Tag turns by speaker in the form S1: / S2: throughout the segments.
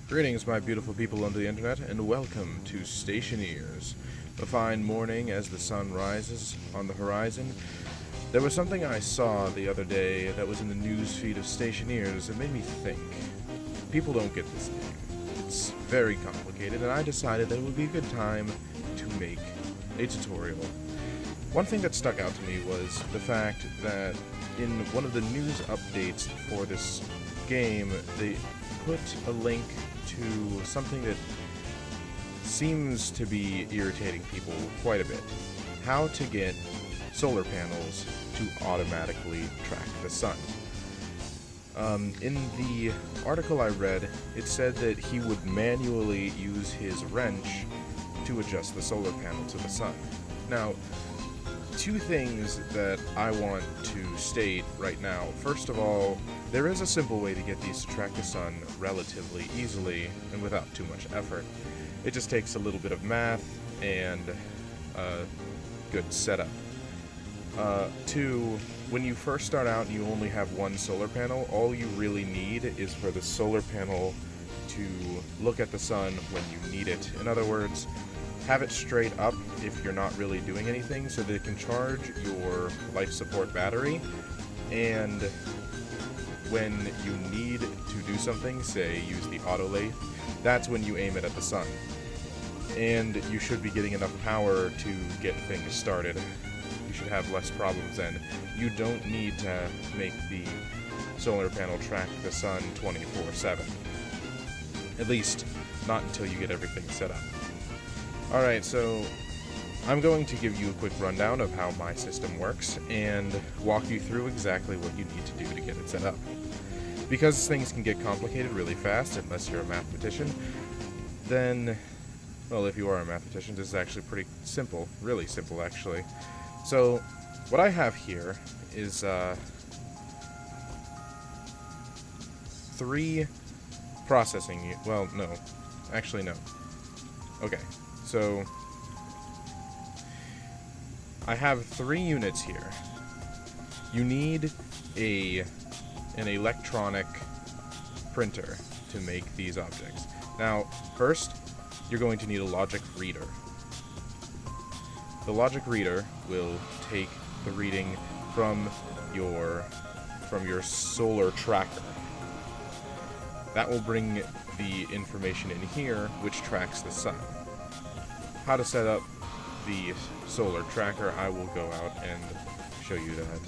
S1: Greetings, my beautiful people on the internet, and welcome to Stationeers. A fine morning as the sun rises on the horizon. There was something I saw the other day that was in the news feed of Stationeers that made me think. People don't get this game. It's very complicated, and I decided that it would be a good time to make a tutorial. One thing that stuck out to me was the fact that in one of the news updates for this game, they put a link to something that seems to be irritating people quite a bit. How to get solar panels to automatically track the sun. In the article I read, it said that he would manually use his wrench to adjust the solar panel to the sun. Now, two things that I want to state right now. First of all, there is a simple way to get these to track the sun relatively easily and without too much effort. It just takes a little bit of math and a good setup. Two, when you first start out and you only have one solar panel, all you really need is for the solar panel to look at the sun when you need it. In other words, have it straight up if you're not really doing anything so that it can charge your life support battery, and when you need to do something, say use the auto lathe, that's when you aim it at the sun. And you should be getting enough power to get things started. You should have less problems then. You don't need to make the solar panel track the sun 24/7. At least, not until you get everything set up. Alright, so I'm going to give you a quick rundown of how my system works and walk you through exactly what you need to do to get it set up. Because things can get complicated really fast unless you're a mathematician, then, well, if you are a mathematician, this is actually pretty simple, really simple actually. So, what I have here is three processing, well, no, actually no. Okay. So, I have three units here. You need an electronic printer to make these objects. Now, first, you're going to need a logic reader. The logic reader will take the reading from your solar tracker. That will bring the information in here, which tracks the sun. How to set up the solar tracker, I will go out and show you that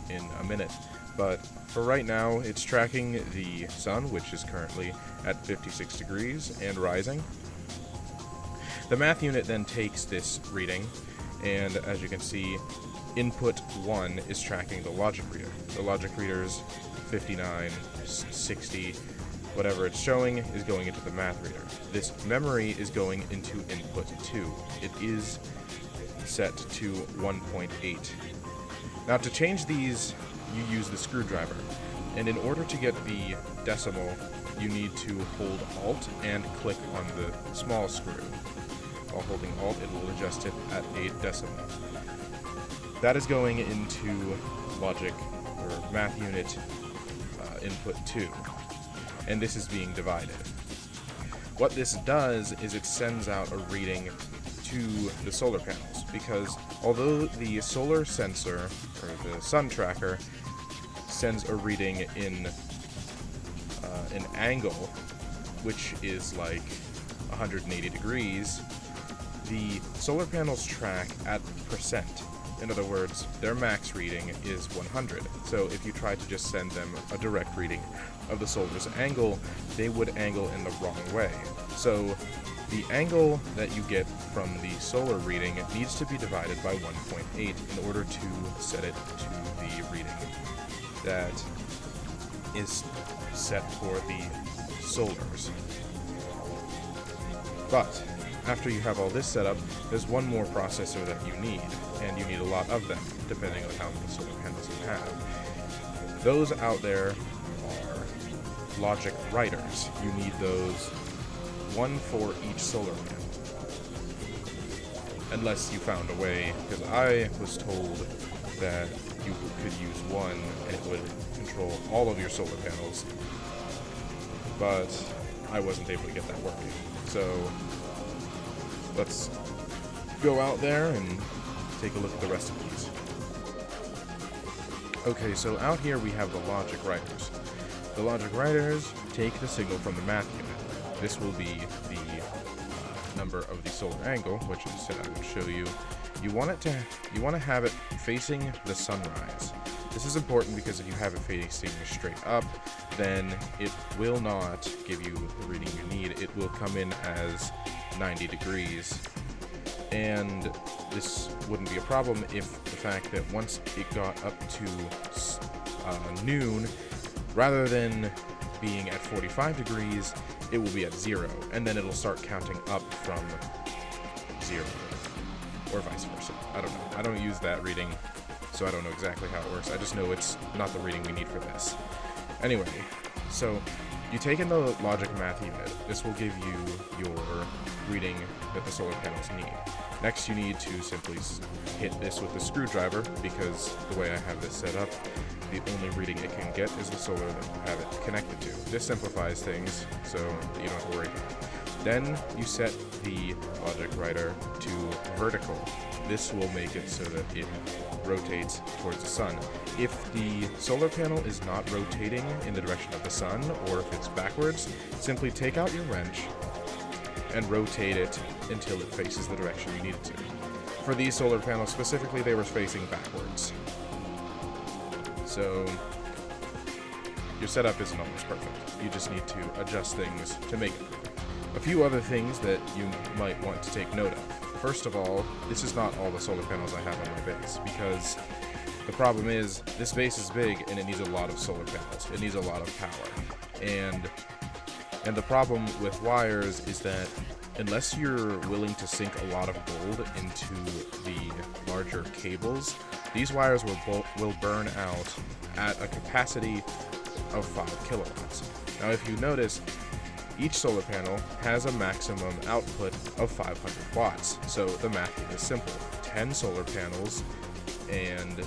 S1: in a minute. But for right now, it's tracking the sun, which is currently at 56 degrees and rising. The math unit then takes this reading, and as you can see, input 1 is tracking the logic reader. The logic reader's 59, 60, whatever it's showing is going into the math reader. This memory is going into input 2. It is set to 1.8. Now to change these, you use the screwdriver. And in order to get the decimal, you need to hold Alt and click on the small screw. While holding Alt, it will adjust it at a decimal. That is going into logic, or math unit input 2. And this is being divided. What this does is it sends out a reading to the solar panels, because although the solar sensor, or the sun tracker, sends a reading in an angle, which is like 180 degrees, the solar panels track at percent. In other words, their max reading is 100. So if you try to just send them a direct reading of the solar's angle, they would angle in the wrong way. So the angle that you get from the solar reading needs to be divided by 1.8 in order to set it to the reading that is set for the solars. But after you have all this set up, there's one more processor that you need, and you need a lot of them, depending on how many solar panels you have. Those out there are logic writers. You need those, one for each solar panel. Unless you found a way, because I was told that you could use one and it would control all of your solar panels. But I wasn't able to get that working. So let's go out there and take a look at the rest of these. Okay, so out here we have the logic writers. The logic writers take the signal from the math unit. This will be the number of the solar angle, which is I will show you. You want to have it facing the sunrise. This is important because if you have it facing straight up, then it will not give you the reading you need. It will come in as 90 degrees. And this wouldn't be a problem if the fact that once it got up to noon, rather than being at 45 degrees, it will be at 0, and then it'll start counting up from 0, or vice versa. I don't know. I don't use that reading, so I don't know exactly how it works. I just know it's not the reading we need for this. Anyway, so you take in the logic math unit. This will give you your reading that the solar panels need. Next, you need to simply hit this with the screwdriver, because the way I have this set up, the only reading it can get is the solar that you have it connected to. This simplifies things, so that you don't have to worry about it. Then you set the logic writer to vertical. This will make it so that it rotates towards the sun. If the solar panel is not rotating in the direction of the sun, or if it's backwards, simply take out your wrench and rotate it until it faces the direction you need it to. For these solar panels specifically, they were facing backwards. So your setup isn't always perfect. You just need to adjust things to make it. A few other things that you might want to take note of. First of all, this is not all the solar panels I have on my base, because the problem is this base is big and it needs a lot of solar panels. It needs a lot of power. And the problem with wires is that unless you're willing to sink a lot of gold into the larger cables, these wires will burn out at a capacity of 5 kilowatts. Now, if you notice, each solar panel has a maximum output of 500 watts. So the math is simple. 10 solar panels and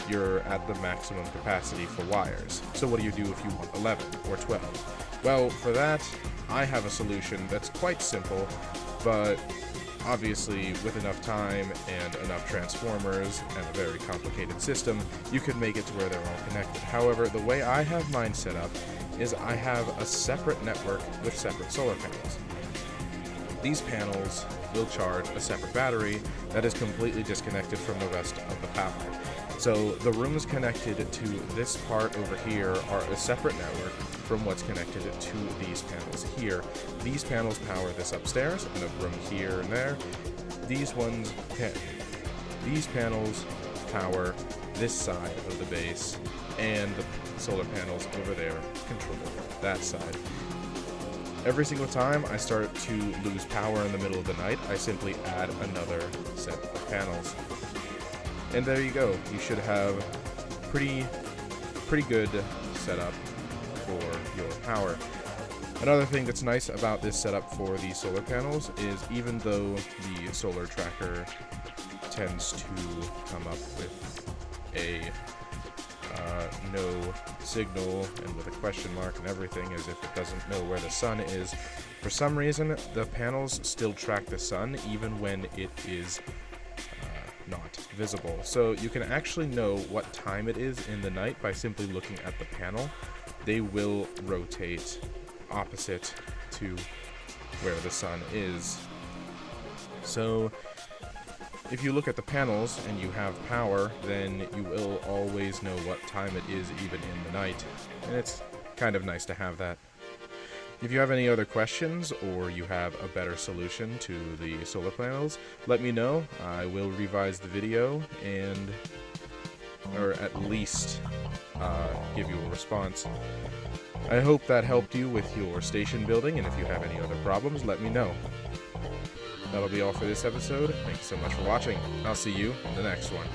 S1: you're at the maximum capacity for wires. So what do you do if you want 11 or 12? Well, for that, I have a solution that's quite simple, but obviously with enough time and enough transformers and a very complicated system, you could make it to where they're all connected. However, the way I have mine set up is I have a separate network with separate solar panels. These panels will charge a separate battery that is completely disconnected from the rest of the power. So the rooms connected to this part over here are a separate network from what's connected to these panels here. These panels power this upstairs and a room here and there. These panels power this side of the base, and the solar panels over there control that side. Every single time I start to lose power in the middle of the night, I simply add another set of panels. And there you go. You should have pretty good setup for your power. Another thing that's nice about this setup for the solar panels is even though the solar tracker tends to come up with a no signal and with a question mark and everything as if it doesn't know where the sun is, for some reason the panels still track the sun even when it is not visible. So you can actually know what time it is in the night by simply looking at the panel. They will rotate opposite to where the sun is. So if you look at the panels and you have power, then you will always know what time it is even in the night. And it's kind of nice to have that. If you have any other questions or you have a better solution to the solar panels, let me know. I will revise the video and or at least give you a response. I hope that helped you with your station building, and if you have any other problems, let me know. That'll be all for this episode. Thanks so much for watching. I'll see you in the next one.